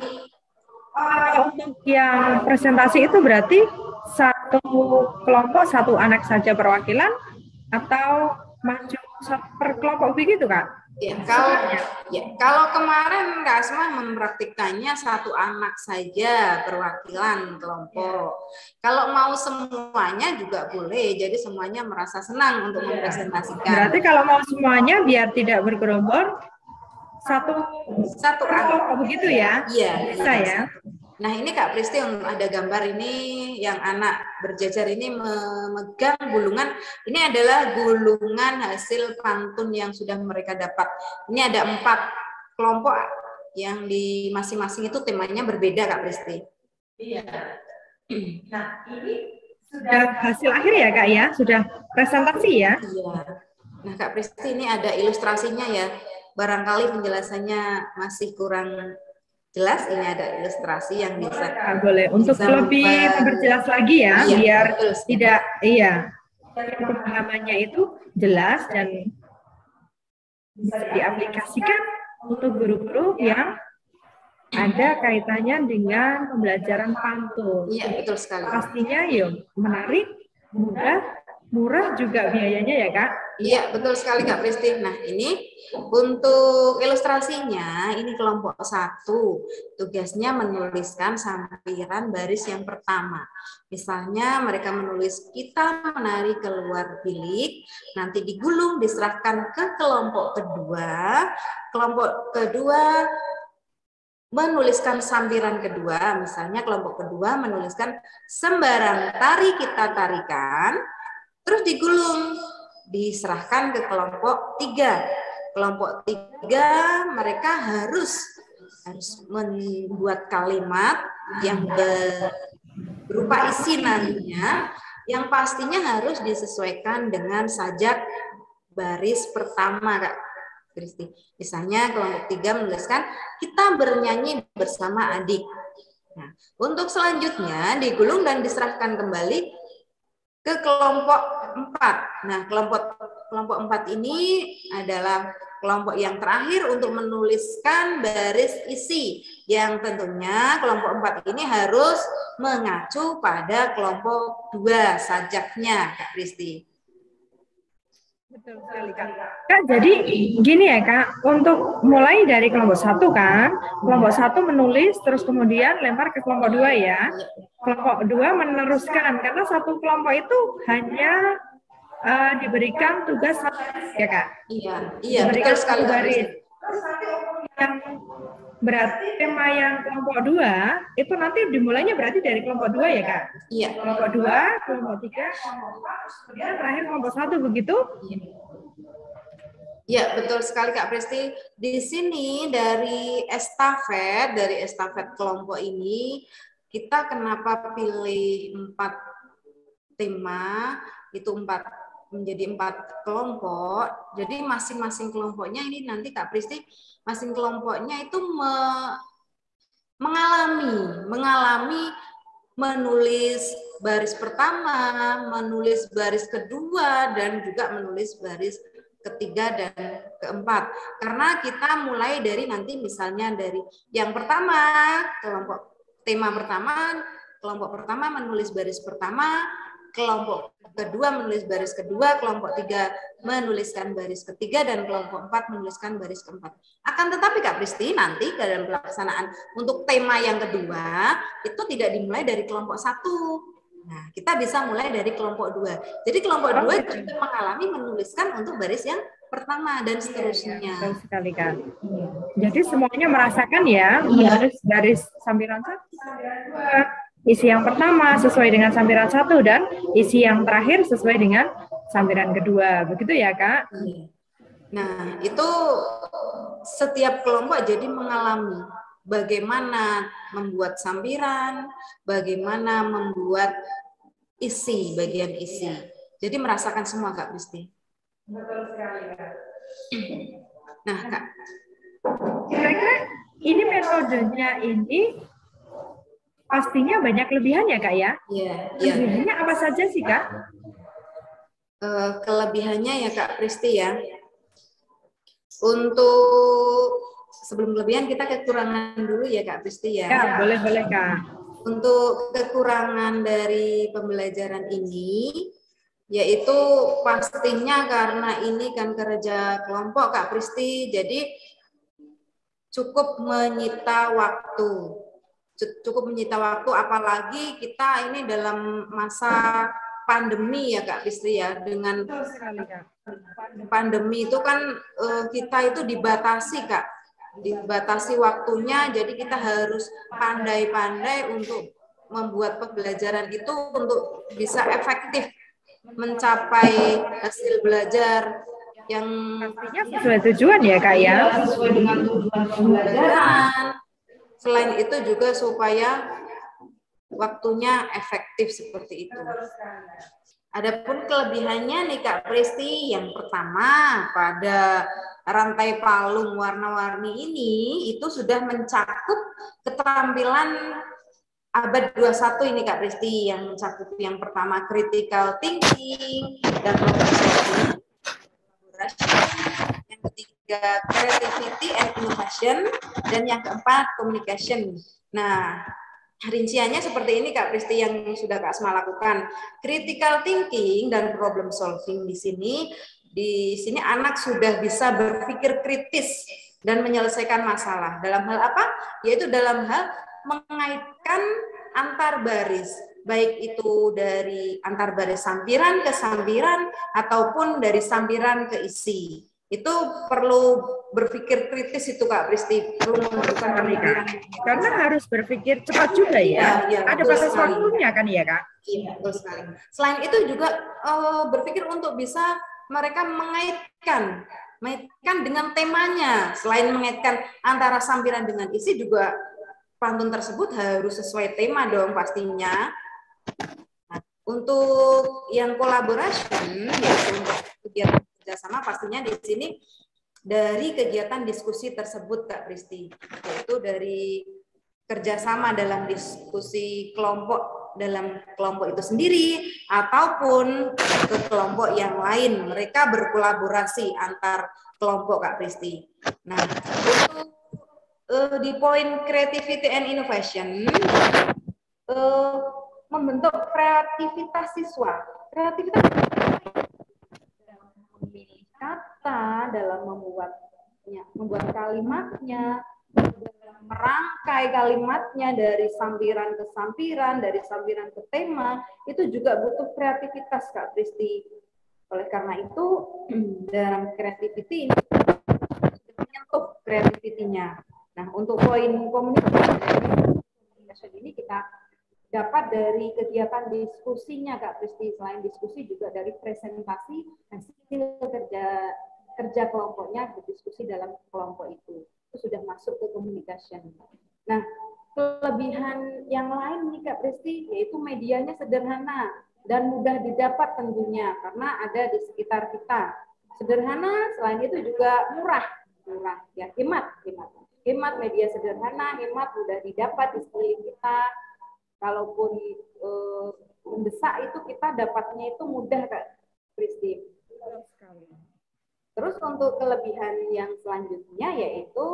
untuk yang presentasi itu berarti 1 kelompok 1 anak saja perwakilan atau maju per kelompok begitu Kak? Kalau kemarin Kak Asma mempraktikannya 1 anak saja perwakilan kelompok. Kalau mau semuanya juga boleh, jadi semuanya merasa senang untuk mempresentasikan. Berarti kalau mau semuanya biar tidak bergerombol, satu anak begitu ya? Iya, bisa ya. Nah ini Kak Pristi ada gambar ini yang anak berjajar ini memegang gulungan. Ini adalah gulungan hasil pantun yang sudah mereka dapat. Ini ada 4 kelompok yang di masing-masing itu temanya berbeda Kak Pristi. Iya. Nah, ini sudah hasil akhir ya Kak ya? Sudah presentasi ya? Iya. Nah Kak Pristi ini ada ilustrasinya ya. Barangkali penjelasannya masih kurang jelas, ini ada ilustrasi yang bisa. Nah, boleh. Untuk bisa lebih memperjelas lagi ya, iya, biar betul, tidak, iya, pemahamannya itu jelas dan bisa diaplikasikan untuk guru-guru yang ada kaitannya dengan pembelajaran pantun. Iya, betul sekali. Pastinya ya menarik, mudah, murah juga biayanya ya Kak? Iya, betul sekali Kak Pristi. Nah, ini untuk ilustrasinya, ini kelompok 1. Tugasnya menuliskan sampiran baris yang pertama. Misalnya mereka menulis kita menari keluar bilik, nanti digulung, diserahkan ke kelompok kedua. Kelompok kedua menuliskan sampiran kedua, misalnya kelompok kedua menuliskan sembarang tari kita tarikan, terus digulung, diserahkan ke kelompok 3. Kelompok 3 mereka harus membuat kalimat yang berupa isi nantinya, yang pastinya harus disesuaikan dengan sajak baris pertama Kak Kristi. Misalnya kelompok 3 menuliskan kita bernyanyi bersama adik. Nah, untuk selanjutnya digulung dan diserahkan kembali ke kelompok 4. Nah, kelompok 4 ini adalah kelompok yang terakhir untuk menuliskan baris isi, yang tentunya kelompok 4 ini harus mengacu pada kelompok 2 sajaknya Kak Kristi. Betul sekali Kak, jadi gini ya Kak, untuk mulai dari kelompok 1 kan, kelompok 1 menulis terus kemudian lempar ke kelompok 2 ya. Kelompok 2 meneruskan, karena satu kelompok itu hanya diberikan tugas ya Kak. Iya, betul sekali baris. Yang berarti tema yang kelompok 2 itu nanti dimulainya berarti dari kelompok 2 ya Kak? Iya. Kelompok 2, kelompok 3, kelompok 4, kemudian terakhir kelompok 1 begitu? Iya, betul sekali Kak Pristi. Di sini dari estafet kelompok ini, kita kenapa pilih 4 tema, itu menjadi 4 kelompok. Jadi masing-masing kelompoknya ini nanti Kak Pristi, masing kelompoknya itu mengalami menulis baris pertama, menulis baris kedua, dan juga menulis baris ketiga dan keempat. Karena kita mulai dari nanti misalnya dari yang pertama, kelompok pertama menulis baris pertama, kelompok kedua menulis baris kedua, kelompok 3 menuliskan baris ketiga, dan kelompok 4 menuliskan baris keempat. Akan tetapi Kak Pristi nanti dalam pelaksanaan untuk tema yang kedua itu tidak dimulai dari kelompok 1. Nah, kita bisa mulai dari kelompok 2. Jadi kelompok 2 juga mengalami menuliskan untuk baris yang pertama dan seterusnya. Betul sekali Kak. Jadi semuanya merasakan ya, menulis baris sampiran 1, sampiran 2. Isi yang pertama sesuai dengan sampiran 1 dan isi yang terakhir sesuai dengan sampiran kedua. Begitu ya Kak? Nah, itu setiap kelompok jadi mengalami bagaimana membuat sampiran, bagaimana membuat isi, bagian isi. Jadi merasakan semua Kak Pristi. Betul sekali Kak. Nah Kak, kira-kira ini metodenya ini pastinya banyak kelebihan ya Kak ya? Iya. Kelebihannya apa saja sih Kak? Kelebihannya ya Kak Pristi ya. Untuk sebelum kelebihan kita kekurangan dulu ya Kak Pristi ya. Ya, boleh Kak. Untuk kekurangan dari pembelajaran ini, yaitu pastinya karena ini kan kerja kelompok Kak Pristi, jadi cukup menyita waktu. Apalagi kita ini dalam masa pandemi ya Kak Pristi ya, dengan pandemi itu kan kita itu dibatasi Kak, dibatasi waktunya, jadi kita harus pandai-pandai untuk membuat pembelajaran itu untuk bisa efektif mencapai hasil belajar yang pastinya sesuai tujuan ya Kak ya. Sesuai dengan tujuan pembelajaran. Selain itu juga supaya waktunya efektif seperti itu. Adapun kelebihannya nih Kak Pristi, yang pertama pada rantai palung warna-warni ini itu sudah mencakup keterampilan abad 21 ini Kak Pristi, yang mencakup yang pertama critical thinking dan problem solving, yang ketiga creativity and innovation, dan yang keempat communication. Nah, rinciannya seperti ini Kak Pristi yang sudah Kak Asma lakukan. Critical thinking dan problem solving di sini anak sudah bisa berpikir kritis dan menyelesaikan masalah. Dalam hal apa? Yaitu dalam hal mengaitkan antar baris, baik itu dari antar baris sampiran ke sampiran ataupun dari sampiran ke isi. Itu perlu berpikir kritis itu Kak Pristi, perlu memberikan pemikiran. Karena harus berpikir cepat juga ya. Ada batas waktunya kan ya Kak? Iya, betul sekali. Selain itu juga berpikir untuk bisa mereka mengaitkan dengan temanya. Selain mengaitkan antara sampiran dengan isi, juga pantun tersebut harus sesuai tema dong pastinya. Nah, untuk yang collaboration, yaitu untuk kegiatan kerjasama, pastinya di sini dari kegiatan diskusi tersebut Kak Pristi, yaitu dari kerjasama dalam diskusi kelompok, dalam kelompok itu sendiri ataupun ke kelompok yang lain, mereka berkolaborasi antar kelompok Kak Pristi. Nah, untuk di poin creativity and innovation, membentuk kreativitas siswa. Kreativitas dalam memilih kata, dalam membuat kalimatnya, dalam merangkai kalimatnya dari sampiran ke sampiran, dari sampiran ke tema, itu juga butuh kreativitas Kak Pristi. Oleh karena itu, dalam creativity ini menyentuh kreativitinya. Nah, untuk poin komunikasi ini kita dapat dari kegiatan diskusinya Kak Pristi. Selain diskusi juga dari presentasi hasil kerja kelompoknya, berdiskusi dalam kelompok itu sudah masuk ke communication. Nah, kelebihan yang lain nih Kak Pristi, yaitu medianya sederhana dan mudah didapat tentunya karena ada di sekitar kita. Sederhana, selain itu juga murah ya, hemat media sederhana, hemat mudah didapat di sekeliling kita. Kalaupun mendesak itu kita dapatnya itu mudah Kak Pristi. Terus untuk kelebihan yang selanjutnya yaitu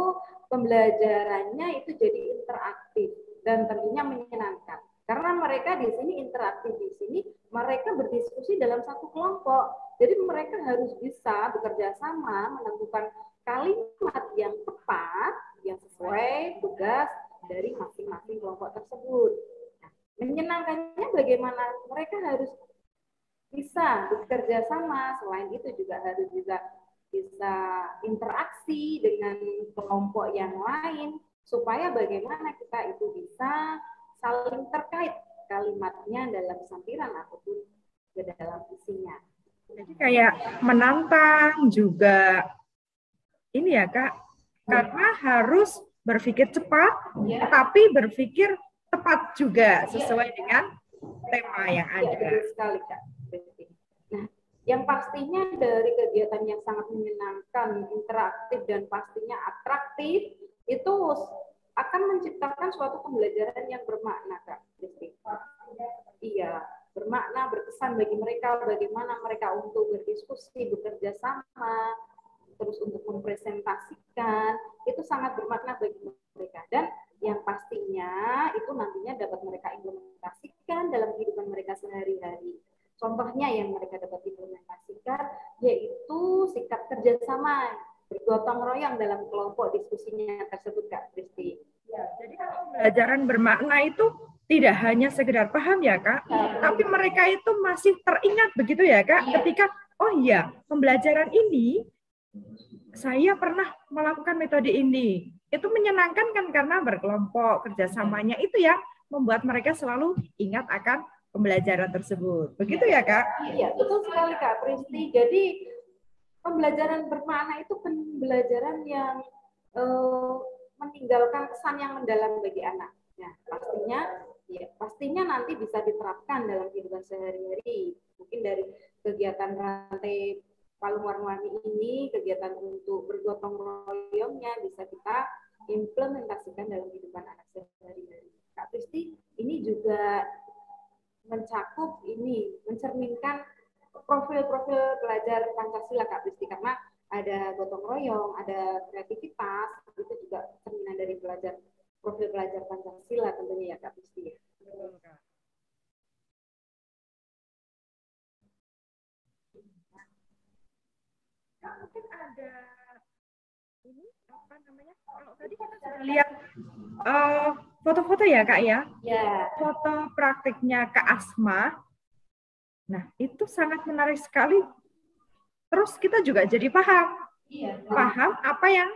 pembelajarannya itu jadi interaktif dan tentunya menyenangkan. Karena mereka di sini interaktif, di sini mereka berdiskusi dalam satu kelompok. Jadi mereka harus bisa bekerja sama menentukan kalimat yang tepat, yang sesuai tugas dari masing-masing kelompok tersebut. Nah, menyenangkannya bagaimana? Mereka harus bisa bekerja sama, selain itu juga harus bisa interaksi dengan kelompok yang lain, supaya bagaimana kita itu bisa saling terkait kalimatnya dalam sampiran ataupun ke dalam isinya. Jadi kayak menantang juga ini ya Kak, karena harus berpikir cepat, tapi berpikir tepat juga sesuai dengan tema yang ada. Betul sekali Kak. Nah, yang pastinya dari kegiatan yang sangat menyenangkan, interaktif dan pastinya atraktif itu akan menciptakan suatu pembelajaran yang bermakna Kak. Iya, bermakna, berkesan bagi mereka, bagaimana mereka untuk berdiskusi, bekerja sama, terus untuk mempresentasikan, itu sangat bermakna bagi mereka. Dan yang pastinya itu nantinya dapat mereka implementasikan dalam kehidupan mereka sehari-hari. Contohnya yang mereka dapat implementasikan yaitu sikap kerjasama, bergotong royong dalam kelompok diskusinya tersebut Kak Pristi. Ya, jadi pembelajaran bermakna itu tidak hanya sekedar paham ya Kak, tapi mereka itu masih teringat begitu ya Kak, ketika oh iya pembelajaran ini saya pernah melakukan metode ini. Itu menyenangkan kan karena berkelompok, kerjasamanya itu yang membuat mereka selalu ingat akan pembelajaran tersebut. Begitu ya Kak? Iya, betul sekali Kak Pristi. Jadi pembelajaran bermakna itu pembelajaran yang meninggalkan kesan yang mendalam bagi anak. Nah, pastinya nanti bisa diterapkan dalam kehidupan sehari-hari. Mungkin dari kegiatan rantai palung warna-warni ini, kegiatan untuk bergotong royongnya bisa kita implementasikan dalam kehidupan anak sehari-hari. Kak Pristi, ini juga mencerminkan profil-profil pelajar Pancasila, Kak Pristi, karena ada gotong royong, ada kreativitas, itu juga cerminan dari profil pelajar Pancasila tentunya ya, Kak Pristi. Nah, mungkin ada ini apa namanya? Kalau tadi kita sudah lihat foto-foto ya, Kak ya? Ya. Foto praktiknya Kak Asma. Nah, itu sangat menarik sekali. Terus kita juga jadi paham apa yang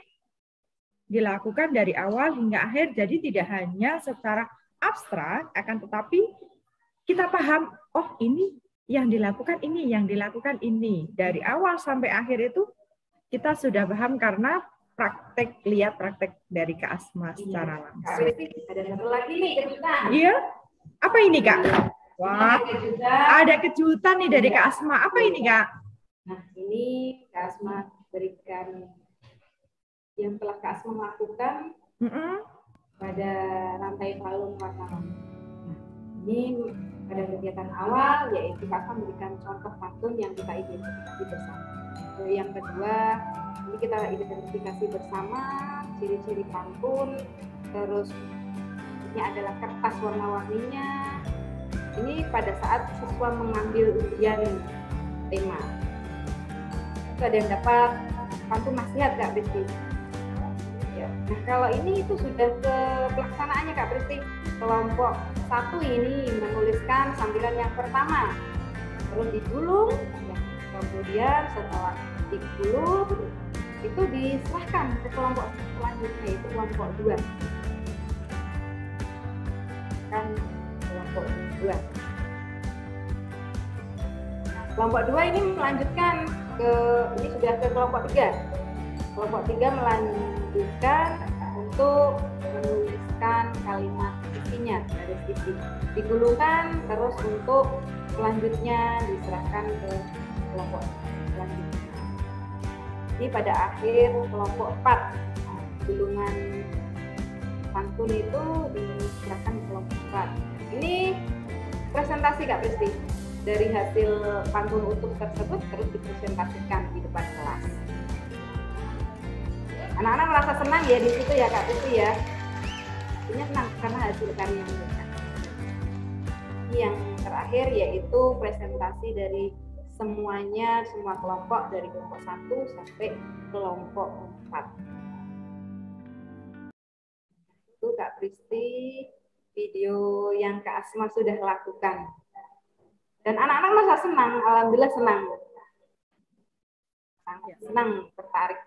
dilakukan dari awal hingga akhir. Jadi tidak hanya secara abstrak, akan tetapi kita paham, oh ini yang dilakukan ini. Dari awal sampai akhir itu kita sudah paham karena praktek dari Kak Asma secara langsung. Ada satu lagi nih kejutan. Iya, apa ini Kak? Wah, ada kejutan nih dari Kak Asma. Apa ini Kak? Nah, ini Kak Asma berikan yang telah Kak Asma lakukan pada rantai palung warna-warni. Nah, ini pada kegiatan awal yaitu Kak Asma memberikan contoh pantun yang kita identifikasi bersama. Yang kedua, ini kita identifikasi bersama ciri-ciri pantun, terus ini adalah kertas warna-warninya. Ini pada saat siswa mengambil ujian tema. Itu ada yang dapat pantun nasihat Kak Pristi. Ya. Nah, kalau ini itu sudah ke pelaksanaannya Kak Pristi. Kelompok 1 ini menuliskan sambilan yang pertama, terus digulung, ya. Kemudian setelah digulung itu diserahkan ke kelompok selanjutnya, yaitu kelompok 2. Kan kelompok 2. Nah, kelompok 2 ini melanjutkan ini sudah ke kelompok 3. Kelompok 3 melanjutkan untuk menuliskan kalimat isinya dari sisi digulungkan, terus untuk selanjutnya diserahkan ke kelompok selanjutnya. Ini pada akhir kelompok 4 gulungan pantun itu diserahkan ke kelompok 4. Ini presentasi Kak Pristi dari hasil pantun utuh tersebut terus dipresentasikan di depan kelas. Anak-anak merasa senang ya di situ ya Kak Pristi ya. Artinya senang karena hasil karya mereka. Yang terakhir yaitu presentasi dari semua kelompok dari kelompok 1 sampai kelompok 4. Itu Kak Pristi video yang Kak Asma sudah lakukan. Dan anak-anak merasa senang, alhamdulillah senang. Sangat senang, tertarik.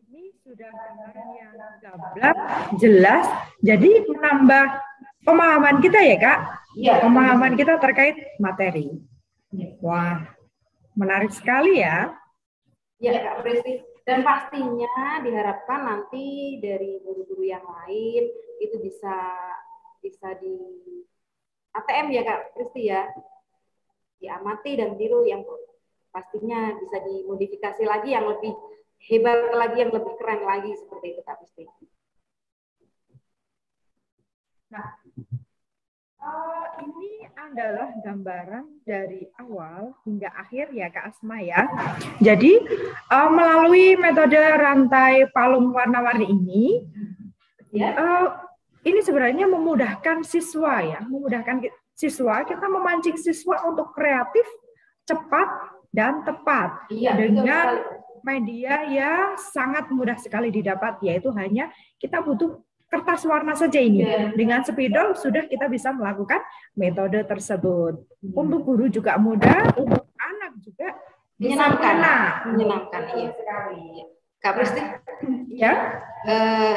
Ini sudah gambaran yang gamblang, jelas, jadi menambah pemahaman kita ya Kak? Ya. Pemahaman kita terkait materi. Wah, menarik sekali ya. Ya Kak Pristi. Dan pastinya diharapkan nanti dari guru-guru yang lain itu bisa di ATM ya Kak Pristi ya, diamati dan tiru, yang pastinya bisa dimodifikasi lagi yang lebih hebat lagi, yang lebih keren lagi seperti itu Kak Pristi. Nah, ini adalah gambaran dari awal hingga akhir ya Kak Asma ya. Jadi melalui metode rantai palung warna-warni ini, ini sebenarnya memudahkan siswa ya, kita memancing siswa untuk kreatif, cepat dan tepat dengan media yang sangat mudah sekali didapat, yaitu hanya kita butuh kertas warna saja ini. Dengan spidol sudah kita bisa melakukan metode tersebut. Untuk guru juga mudah, untuk anak juga menyenangkan iya sekali. Kak Pristi, ya.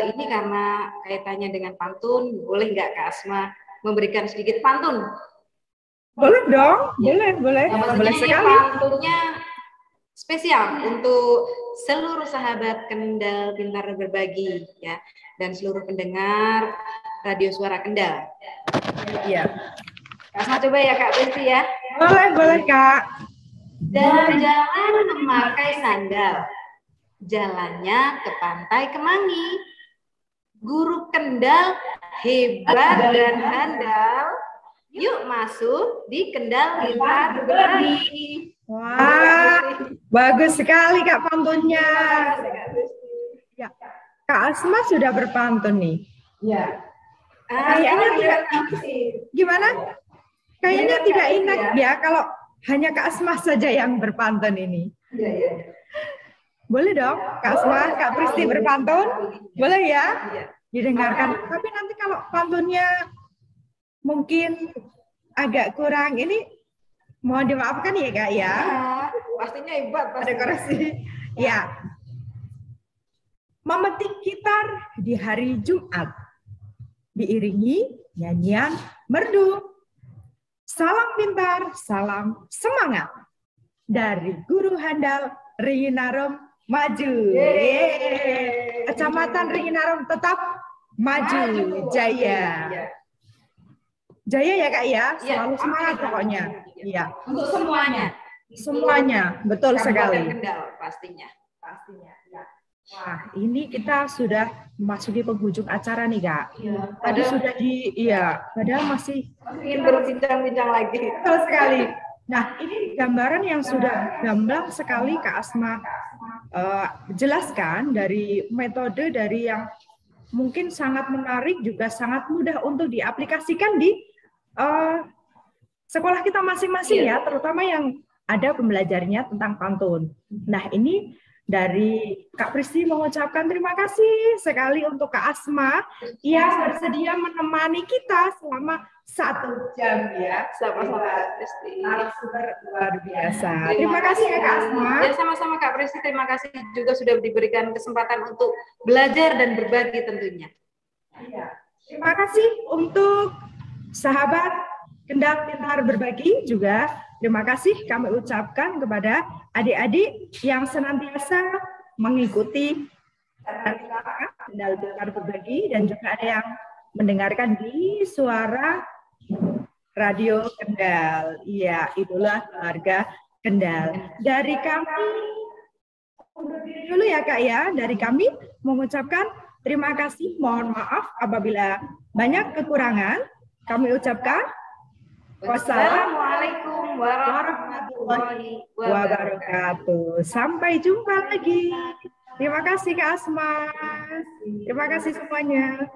Ini karena kaitannya dengan pantun, boleh nggak Kak Asma memberikan sedikit pantun Boleh dong, boleh sekali. Pantunnya spesial untuk seluruh sahabat Kendal Pintar Berbagi ya, dan seluruh pendengar Radio Suara Kendal. Iya. Kak Asma coba ya Kak Pristi ya. Boleh Kak. Jalan-jalan memakai sandal, jalannya ke pantai Kemangi. Guru Kendal hebat dan handal. Yuk masuk di Kendal Pintar Berbagi. Wah, bagus sekali Kak pantunnya. Ya, Kak Asma sudah berpantun nih. Ya. Kayaknya tidak gimana? Kayaknya tidak enak ya kalau hanya Kak Asma saja yang berpantun ini. Iya. Boleh dong, Kak Asma, Kak Pristi berpantun? Boleh ya? Didengarkan. Tapi nanti kalau pantunnya mungkin agak kurang ini, mohon dimaafkan ya Kak ya. Pastinya hebat. Ada koreksi. Ya. Memetik gitar di hari Jumat, diiringi nyanyian merdu. Salam pintar, salam semangat. Dari Guru Handal Ringinarom maju. Kecamatan Ringinarom tetap maju. Jaya. Jaya ya Kak ya, selalu semangat pokoknya. Iya. Untuk semuanya. Semuanya, betul sekali. Kendal pastinya. Ya. Wah, ini kita sudah memasuki penghujung acara nih Kak. Tadi sudah padahal masih ingin berbincang-bincang lagi. Betul sekali. Nah, ini gambaran yang sudah gamblang sekali Kak Asma jelaskan dari metode dari yang mungkin sangat menarik juga sangat mudah untuk diaplikasikan di sekolah kita masing-masing ya, terutama yang ada pembelajarnya tentang pantun. Nah, ini dari Kak Pristi mengucapkan terima kasih sekali untuk Kak Asma yang bersedia menemani kita selama 1 jam ya. Sama-sama Kak Pristi. Narasumber luar biasa. Terima kasih ya Kak Asma. Ya sama-sama Kak Pristi, terima kasih juga sudah diberikan kesempatan untuk belajar dan berbagi tentunya. Ya. Terima kasih untuk sahabat Kendal Pintar Berbagi juga. Terima kasih kami ucapkan kepada adik-adik yang senantiasa mengikuti Kendal Pintar Berbagi dan juga ada yang mendengarkan di Suara Radio Kendal. Iya, itulah keluarga Kendal. Dari kami undur diri dulu ya Kak ya. Dari kami mengucapkan terima kasih. Mohon maaf apabila banyak kekurangan. Kami ucapkan wassalamualaikum warahmatullahi wabarakatuh. Sampai jumpa lagi. Terima kasih Kak Asma. Terima kasih semuanya.